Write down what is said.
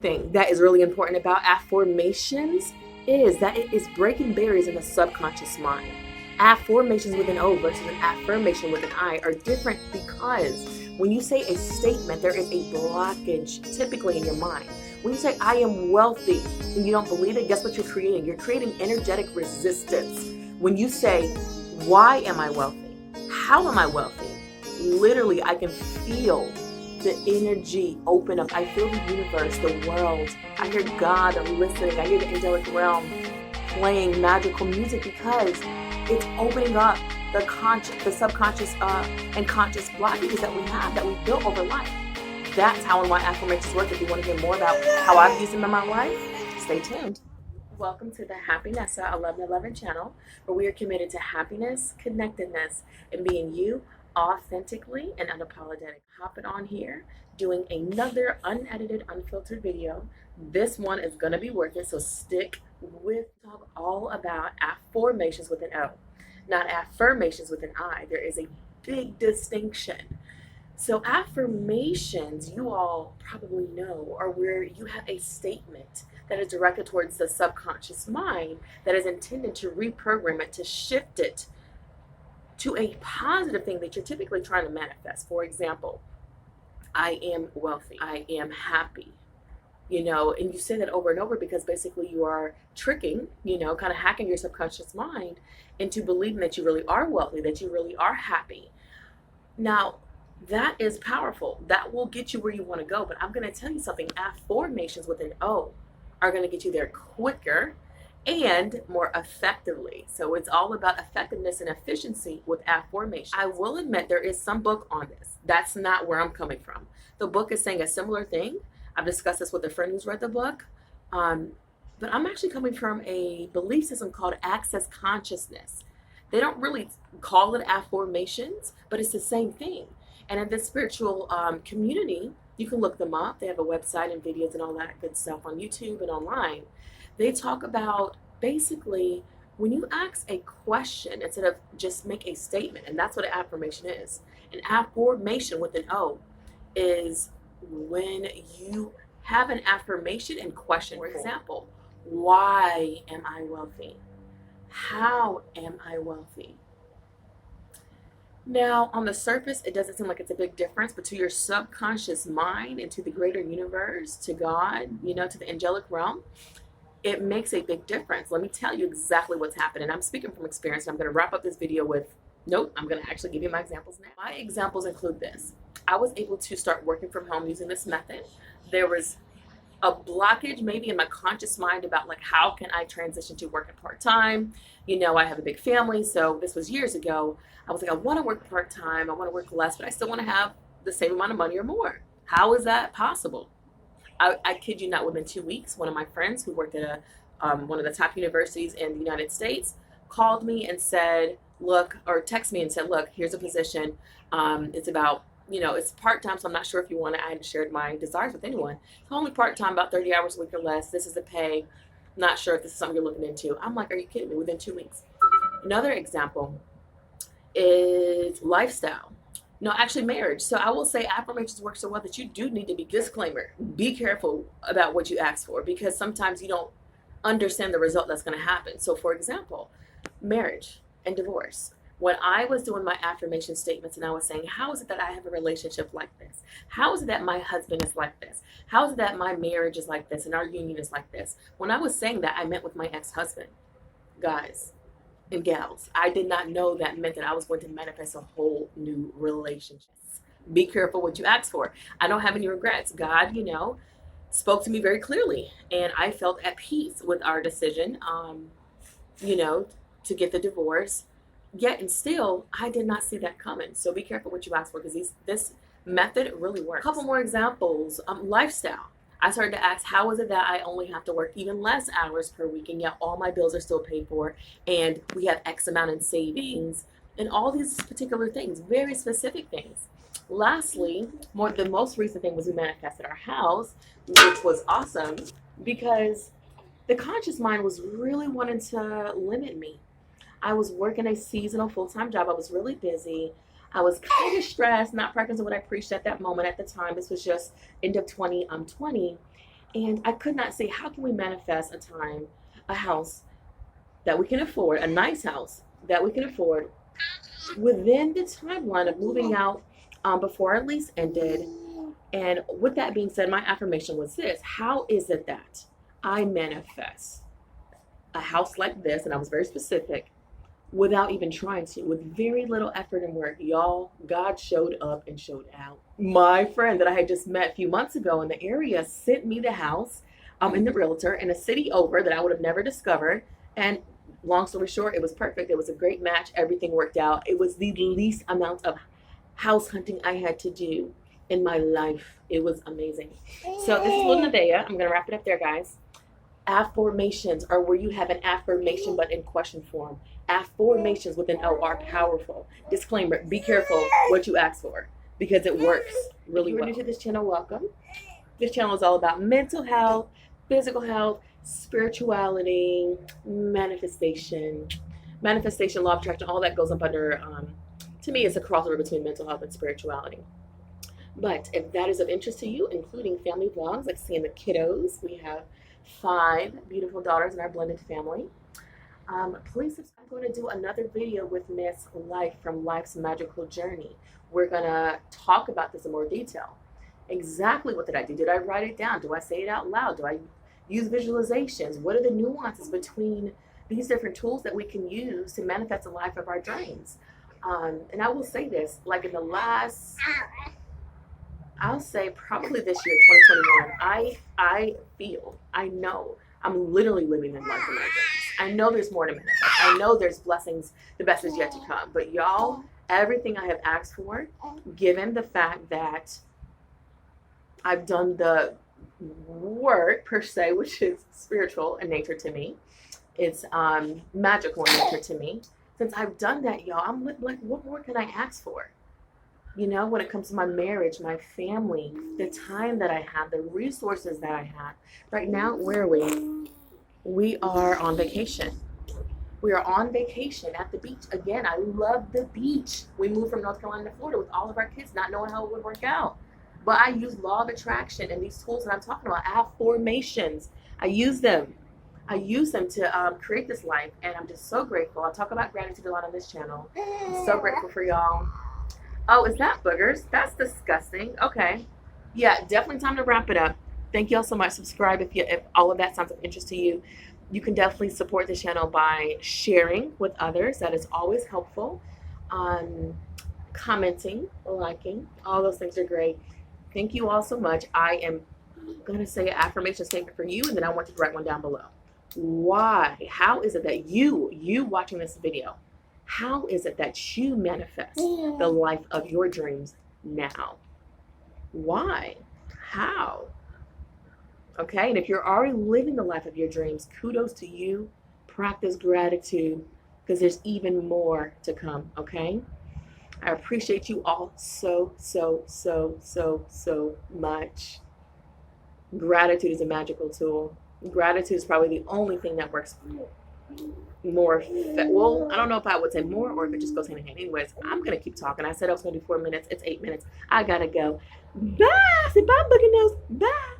Thing that is really important about affirmations is that it is breaking barriers in the subconscious mind. Affirmations with an O versus an affirmation with an I are different because when you say a statement, there is a blockage typically in your mind. When you say I am wealthy and you don't believe it, guess what you're creating? You're creating energetic resistance. When you say, why am I wealthy? How am I wealthy? Literally, I can feel the energy open up. I feel the universe, the world. I hear God, I'm listening. I hear the angelic realm playing magical music because it's opening up the subconscious and conscious blockages that we have, that we built over life. That's how and why affirmations work. If you want to hear more about how I've used them in my life, stay tuned. Welcome to the Vanessa 1111 channel, where we are committed to happiness, connectedness, and being you authentically and unapologetic. Hopping on here, doing another unedited, unfiltered video. This one is going to be worth it, so stick with. Talk all about affirmations with an O, not affirmations with an I. There is a big distinction. So affirmations, you all probably know, are where you have a statement that is directed towards the subconscious mind that is intended to reprogram it, to shift it to a positive thing that you're typically trying to manifest. For example, I am wealthy, I am happy, and you say that over and over because basically you are tricking, kind of hacking your subconscious mind into believing that you really are wealthy, that you really are happy. Now, that is powerful. That will get you where you want to go. But I'm going to tell you something. Affirmations with an O are going to get you there quicker and more effectively. So it's all about effectiveness and efficiency with affirmation. I will admit there is some book on this. That's not where I'm coming from. The book is saying a similar thing. I've discussed this with a friend who's read the book. But I'm actually coming from a belief system called access consciousness. They don't really call it affirmations, but it's the same thing. And in this spiritual community, you can look them up. They have a website and videos and all that good stuff on YouTube and online. They talk about basically when you ask a question instead of just make a statement, and that's what an affirmation is. An affirmation with an O is when you have an affirmation and question. For example, why am I wealthy? How am I wealthy? Now, on the surface, it doesn't seem like it's a big difference, but to your subconscious mind and to the greater universe, to God, to the angelic realm, it makes a big difference. Let me tell you exactly what's happening. I'm speaking from experience, and I'm going to wrap up this video with, I'm going to actually give you my examples now. My examples include this. I was able to start working from home using this method. There was a blockage maybe in my conscious mind about how can I transition to working part-time. I have a big family, so this was years ago. I was like, I want to work part-time, I want to work less, but I still want to have the same amount of money or more. How is that possible? I kid you not, within 2 weeks, one of my friends who worked at one of the top universities in the United States called me and said, text me and said, look, here's a position. It's about, it's part-time, so I'm not sure if you want it. I hadn't shared my desires with anyone. It's only part-time, about 30 hours a week or less. This is the pay. Not sure if this is something you're looking into. I'm like, are you kidding me? Within 2 weeks. Another example is lifestyle. No, actually marriage. So I will say affirmations work so well that you do need to be, disclaimer, be careful about what you ask for because sometimes you don't understand the result that's going to happen. So for example, marriage and divorce. When I was doing my affirmation statements and I was saying, how is it that I have a relationship like this? How is it that my husband is like this? How is it that my marriage is like this and our union is like this? When I was saying that, I meant with my ex-husband. Guys and gals, I did not know that meant that I was going to manifest a whole new relationship. Be careful what you ask for. I don't have any regrets. God, spoke to me very clearly, and I felt at peace with our decision, to get the divorce. Yet and still, I did not see that coming. So be careful what you ask for because this method really works. A couple more examples. Lifestyle. I started to ask, how is it that I only have to work even less hours per week and yet all my bills are still paid for and we have X amount in savings and all these particular things, very specific things. Lastly, the most recent thing was we manifested our house, which was awesome because the conscious mind was really wanting to limit me. I was working a seasonal full-time job. I was really busy. I was kind of stressed, not practicing what I preached at that moment at the time. This was just end of 2020. And I could not see how can we manifest a house that we can afford, a nice house that we can afford within the timeline of moving out before our lease ended. And with that being said, my affirmation was this: how is it that I manifest a house like this? And I was very specific, without even trying to, with very little effort and work. Y'all, God showed up and showed out. My friend that I had just met a few months ago in the area sent me the house in the realtor in a city over that I would have never discovered. And long story short, it was perfect. It was a great match. Everything worked out. It was the least amount of house hunting I had to do in my life. It was amazing. So this is little Nevaeh. I'm going to wrap it up there, guys. Affirmations are where you have an affirmation but in question form. Affirmations with an O are powerful. Disclaimer, be careful what you ask for because it works really well. If you're new to this channel, welcome. This channel is all about mental health, physical health, spirituality, manifestation, law of attraction, all that goes up under, to me, it's a crossover between mental health and spirituality. But if that is of interest to you, including family vlogs, like seeing the kiddos, we have 5 beautiful daughters in our blended family. Please subscribe. I'm going to do another video with Miss Life from Life's Magical Journey. We're going to talk about this in more detail. Exactly what did I do? Did I write it down? Do I say it out loud? Do I use visualizations? What are the nuances between these different tools that we can use to manifest the life of our dreams? And I will say this, like in the last, I'll say probably this year, 2021, I know I'm literally living the life of my dreams. I know there's more to manifest. I know there's blessings, the best is yet to come. But y'all, everything I have asked for, given the fact that I've done the work per se, which is spiritual in nature to me, it's magical in nature to me. Since I've done that, y'all, I'm like, what more can I ask for? You know, when it comes to my marriage, my family, the time that I have, the resources that I have. Right now, where are we? We are on vacation. We are on vacation at the beach. Again, I love the beach. We moved from North Carolina to Florida with all of our kids, not knowing how it would work out. But I use law of attraction and these tools that I'm talking about, affirmations. I use them to create this life, and I'm just so grateful. I talk about gratitude a lot on this channel. I'm so grateful for y'all. Oh, is that boogers? That's disgusting. Okay. Yeah, definitely time to wrap it up. Thank you all so much. Subscribe if all of that sounds of interest to you. You can definitely support the channel by sharing with others. That is always helpful. Commenting, liking, all those things are great. Thank you all so much. I am going to say an affirmation statement for you, and then I want you to write one down below. Why? How is it that you watching this video, how is it that you manifest the life of your dreams now? Why? How? Okay, and if you're already living the life of your dreams, kudos to you. Practice gratitude because there's even more to come, okay? I appreciate you all so much. Gratitude is a magical tool. Gratitude is probably the only thing that works more. Well, I don't know if I would say more or if it just goes hand in hand. Anyways, I'm going to keep talking. I said I was going to do 4 minutes. It's 8 minutes. I got to go. Bye. Say bye, Boogie Nose. Bye.